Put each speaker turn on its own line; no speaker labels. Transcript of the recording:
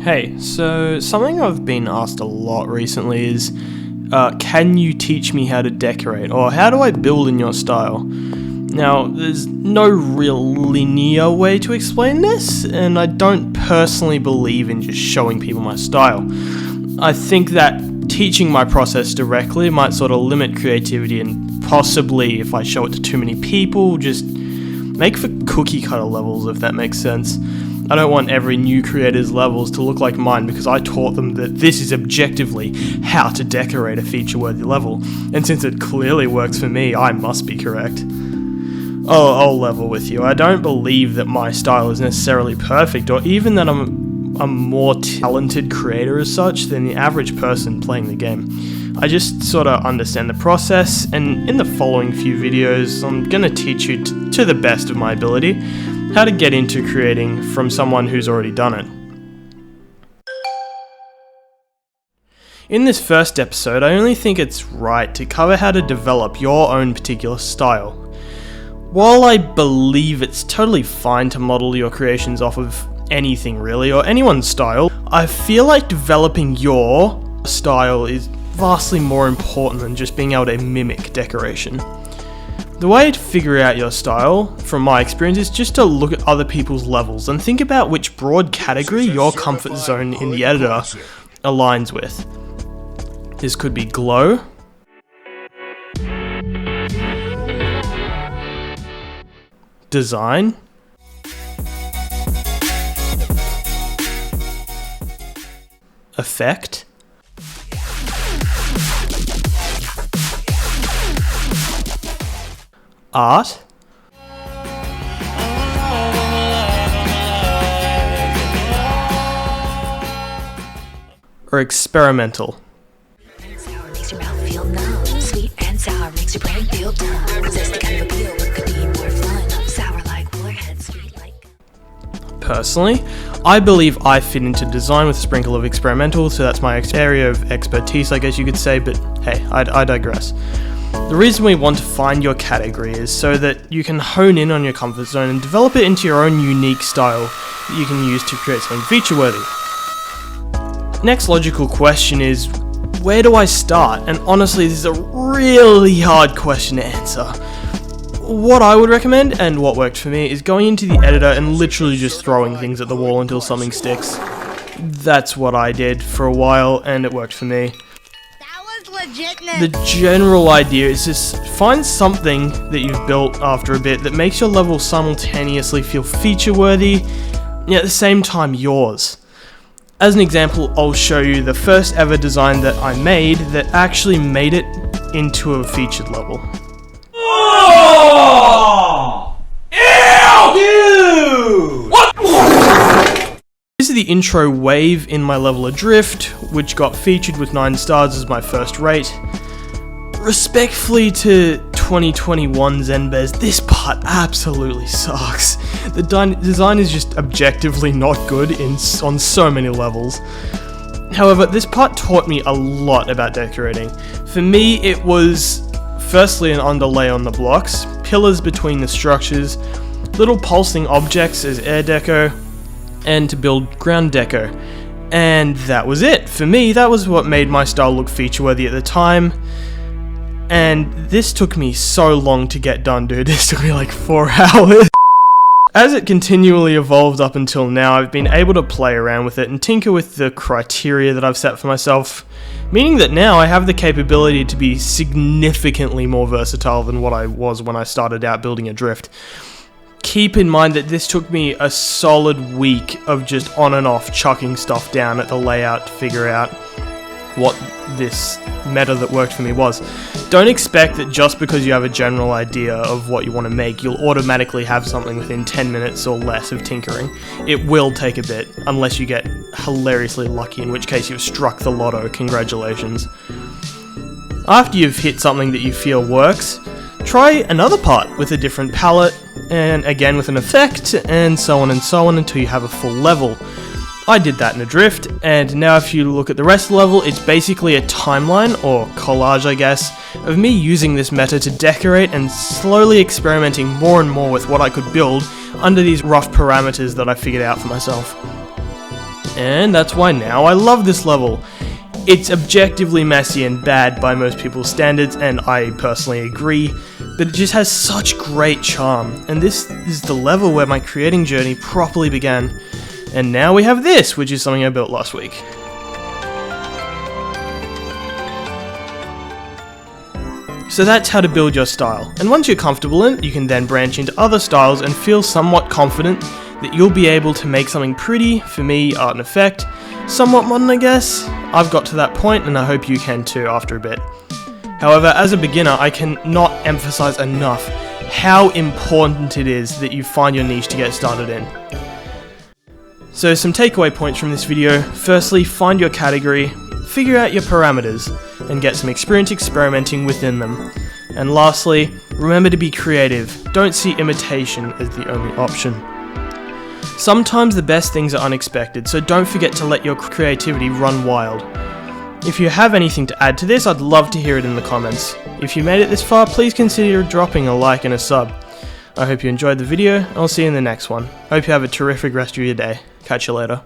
Hey, so something I've been asked a lot recently is, can you teach me how to decorate, or how do I build in your style? Now, there's no real linear way to explain this, and I don't personally believe in just showing people my style. I think that teaching my process directly might sort of limit creativity, and possibly, if I show it to too many people, just make for cookie cutter levels, if that makes sense. I don't want every new creator's levels to look like mine because I taught them that this is objectively how to decorate a feature-worthy level, and since it clearly works for me, I must be correct. I'll level with you. I don't believe that my style is necessarily perfect, or even that I'm a more talented creator as such than the average person playing the game. I just sort of understand the process, and in the following few videos, I'm going to teach you to the best of my ability how to get into creating from someone who's already done it. In this first episode, I only think it's right to cover how to develop your own particular style. While I believe it's totally fine to model your creations off of anything really, or anyone's style, I feel like developing your style is vastly more important than just being able to mimic decoration. The way to figure out your style, from my experience, is just to look at other people's levels and think about which broad category your comfort zone in the editor aligns with. This could be glow, design, effect, art, or experimental. Personally, I believe I fit into design with a sprinkle of experimental, so that's my area of expertise, I guess you could say, but hey, I digress. The reason we want to find your category is so that you can hone in on your comfort zone and develop it into your own unique style that you can use to create something feature-worthy. Next logical question is, where do I start? And honestly, this is a really hard question to answer. What I would recommend, and what worked for me, is going into the editor and literally just throwing things at the wall until something sticks. That's what I did for a while, and it worked for me. The general idea is just find something that you've built after a bit that makes your level simultaneously feel feature-worthy, yet at the same time yours. As an example, I'll show you the first ever design that I made that actually made it into a featured level.
Oh! Ew! Dude! What?
This is the intro wave in my level Adrift, which got featured with 9 stars as my first rate. Respectfully to 2021 Zenbez, this part absolutely sucks. The design is just objectively not good on so many levels. However, this part taught me a lot about decorating. For me, it was firstly an underlay on the blocks, pillars between the structures, little pulsing objects as air deco, and to build ground deco. And that was it. For me, that was what made my style look feature-worthy at the time. And this took me so long to get done, dude. This took me like 4 hours. As it continually evolved up until now, I've been able to play around with it and tinker with the criteria that I've set for myself, meaning that now I have the capability to be significantly more versatile than what I was when I started out building Adrift. Keep in mind that this took me a solid week of just on and off chucking stuff down at the layout to figure out what this meta that worked for me was. Don't expect that just because you have a general idea of what you want to make, you'll automatically have something within 10 minutes or less of tinkering. It will take a bit, unless you get hilariously lucky, in which case you've struck the lotto. Congratulations. After you've hit something that you feel works, try another part with a different palette, and again with an effect, and so on until you have a full level. I did that in Adrift, and now if you look at the rest of the level, it's basically a timeline, or collage I guess, of me using this meta to decorate and slowly experimenting more and more with what I could build under these rough parameters that I figured out for myself. And that's why now I love this level. It's objectively messy and bad by most people's standards, and I personally agree, but it just has such great charm, and this is the level where my creating journey properly began. And now we have this, which is something I built last week. So that's how to build your style, and once you're comfortable in it, you can then branch into other styles and feel somewhat confident that you'll be able to make something pretty, for me, art and effect, somewhat modern I guess. I've got to that point and I hope you can too after a bit. However, as a beginner, I cannot emphasize enough how important it is that you find your niche to get started in. So some takeaway points from this video: firstly, find your category, figure out your parameters, and get some experience experimenting within them. And lastly, remember to be creative, don't see imitation as the only option. Sometimes the best things are unexpected, so don't forget to let your creativity run wild. If you have anything to add to this, I'd love to hear it in the comments. If you made it this far, please consider dropping a like and a sub. I hope you enjoyed the video, and I'll see you in the next one. Hope you have a terrific rest of your day. Catch you later.